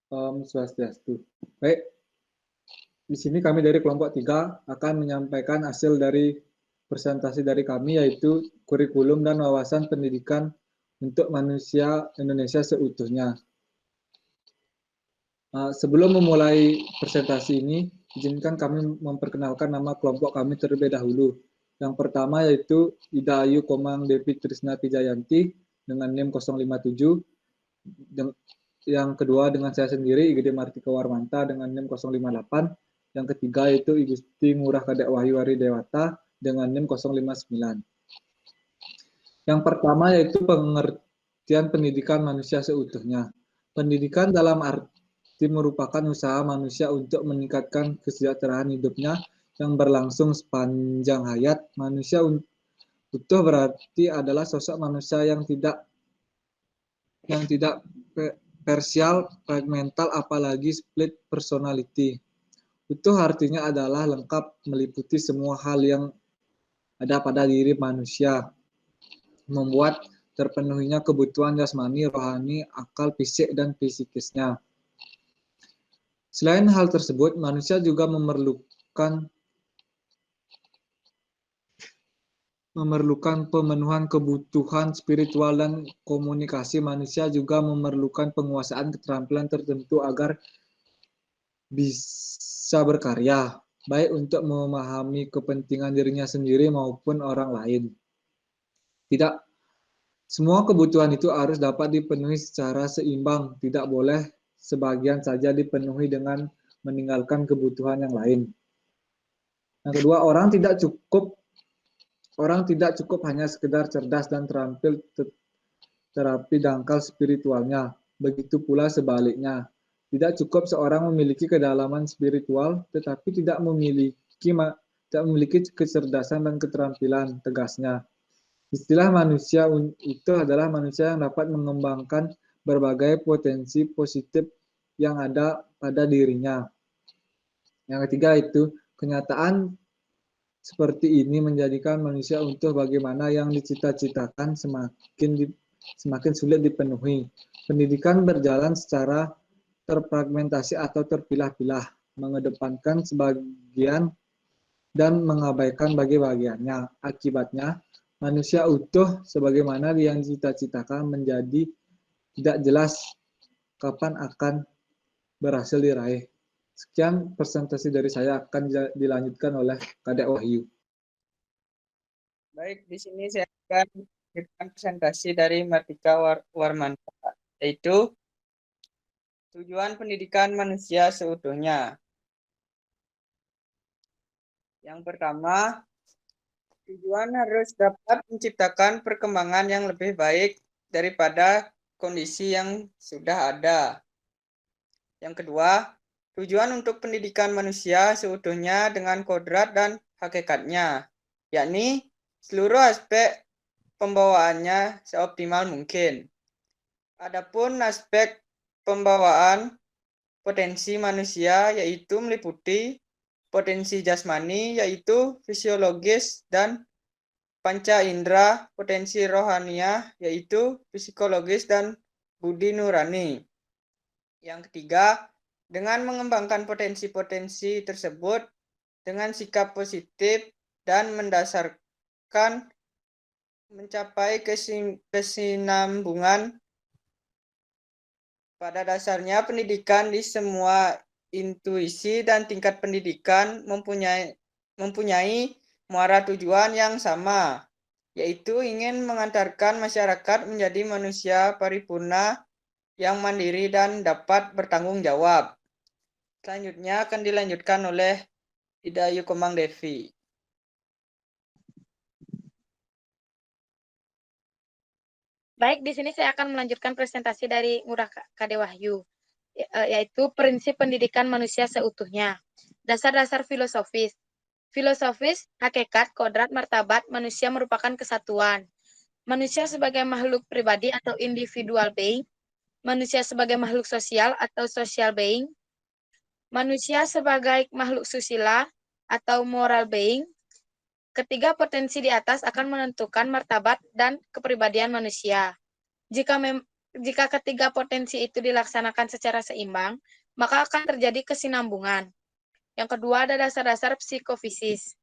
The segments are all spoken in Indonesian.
Om Swastiastu. Baik, di sini kami dari kelompok 3 akan menyampaikan hasil dari presentasi dari kami, yaitu kurikulum dan wawasan pendidikan untuk manusia Indonesia seutuhnya. Sebelum memulai presentasi ini, izinkan kami memperkenalkan nama kelompok kami terlebih dahulu. Yang pertama yaitu Ida Ayu Komang Devi Trisna Tijayanti dengan NIM 057. Yang kedua dengan saya sendiri, Igede Martika Warmanta dengan NIM 058. Yang ketiga yaitu Igusti Ngurah Kadek Wahyuwari Dewata dengan NIM 059. Yang pertama yaitu pengertian pendidikan manusia seutuhnya. Pendidikan dalam arti merupakan usaha manusia untuk meningkatkan kesejahteraan hidupnya yang berlangsung sepanjang hayat. Manusia utuh berarti adalah sosok manusia yang tidak parsial, fragmental, apalagi split personality. Utuh artinya adalah lengkap, meliputi semua hal yang ada pada diri manusia, membuat terpenuhinya kebutuhan jasmani, rohani, akal, fisik, dan psikisnya. Selain hal tersebut, manusia juga memerlukan pemenuhan kebutuhan spiritual dan komunikasi. Manusia juga memerlukan penguasaan keterampilan tertentu agar bisa berkarya, baik untuk memahami kepentingan dirinya sendiri maupun orang lain. Tidak semua kebutuhan itu harus dapat dipenuhi secara seimbang, tidak boleh sebagian saja dipenuhi dengan meninggalkan kebutuhan yang lain. Yang kedua, orang tidak cukup hanya sekedar cerdas dan terampil terapi dangkal spiritualnya. Begitu pula sebaliknya. Tidak cukup seorang memiliki kedalaman spiritual, tetapi tidak memiliki kecerdasan dan keterampilan, tegasnya. Istilah manusia itu adalah manusia yang dapat mengembangkan berbagai potensi positif yang ada pada dirinya. Yang ketiga itu, kenyataan seperti ini menjadikan manusia utuh bagaimana yang dicita-citakan semakin sulit dipenuhi. Pendidikan berjalan secara terfragmentasi atau terpilah-pilah, mengedepankan sebagian dan mengabaikan bagiannya. Akibatnya, manusia utuh sebagaimana yang dicita-citakan menjadi tidak jelas kapan akan berhasil diraih. Sekian presentasi dari saya, akan dilanjutkan oleh Kadek Wahyu. Baik, di sini saya akan memberikan presentasi dari Martika Warmanta, yaitu tujuan pendidikan manusia seutuhnya. Yang pertama, tujuan harus dapat menciptakan perkembangan yang lebih baik daripada kondisi yang sudah ada. Yang kedua, tujuan untuk pendidikan manusia seutuhnya dengan kodrat dan hakikatnya, yakni seluruh aspek pembawaannya seoptimal mungkin. Adapun aspek pembawaan potensi manusia yaitu meliputi potensi jasmani yaitu fisiologis dan panca indera, potensi rohaniah yaitu psikologis dan budi nurani. Yang ketiga, dengan mengembangkan potensi-potensi tersebut dengan sikap positif dan mendasarkan mencapai kesinambungan. Pada dasarnya pendidikan di semua intuisi dan tingkat pendidikan mempunyai muara tujuan yang sama, yaitu ingin mengantarkan masyarakat menjadi manusia paripurna yang mandiri dan dapat bertanggung jawab. Selanjutnya akan dilanjutkan oleh Ida Ayu Komang Devi. Baik, di sini saya akan melanjutkan presentasi dari Ngurah Kade Wahyu, yaitu prinsip pendidikan manusia seutuhnya. Dasar-dasar filosofis. Filosofis, hakikat, kodrat, martabat, manusia merupakan kesatuan. Manusia sebagai makhluk pribadi atau individual being, manusia sebagai makhluk sosial atau social being, manusia sebagai makhluk susila atau moral being. Ketiga potensi di atas akan menentukan martabat dan kepribadian manusia. jika ketiga potensi itu dilaksanakan secara seimbang, maka akan terjadi kesinambungan. Yang kedua ada dasar-dasar psikofisis.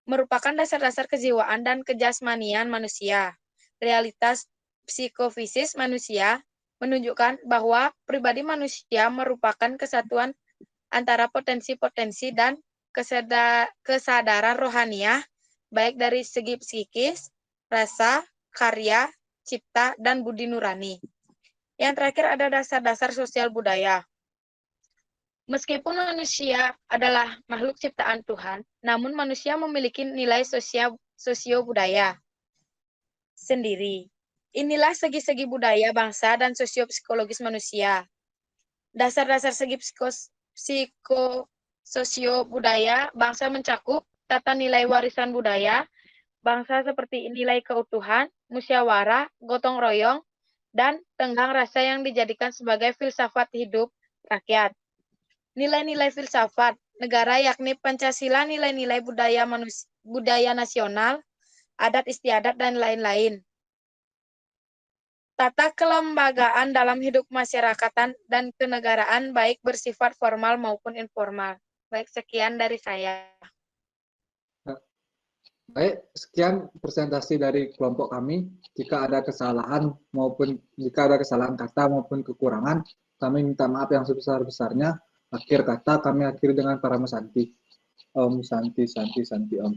Merupakan dasar-dasar kejiwaan dan kejasmanian manusia. Realitas psikofisis manusia menunjukkan bahwa pribadi manusia merupakan kesatuan antara potensi-potensi dan kesadaran rohaniah, baik dari segi psikis, rasa, karya, cipta, dan budi nurani. Yang terakhir ada dasar-dasar sosial budaya. Meskipun manusia adalah makhluk ciptaan Tuhan, namun manusia memiliki nilai sosio budaya sendiri. Inilah segi-segi budaya bangsa dan sosio-psikologis manusia. Dasar-dasar segi sosio budaya bangsa mencakup tata nilai warisan budaya bangsa seperti nilai keutuhan, musyawarah, gotong royong, dan tenggang rasa yang dijadikan sebagai filsafat hidup rakyat. Nilai-nilai filsafat negara yakni Pancasila, nilai-nilai budaya nasional, adat istiadat, dan lain-lain. Tata kelembagaan dalam hidup masyarakatan dan kenegaraan baik bersifat formal maupun informal. Baik, sekian dari saya. Baik, sekian presentasi dari kelompok kami. Jika ada kesalahan kata maupun kekurangan, kami minta maaf yang sebesar-besarnya. Akhir kata kami akhiri dengan para mesanti. Om Santi Santi Santi Om.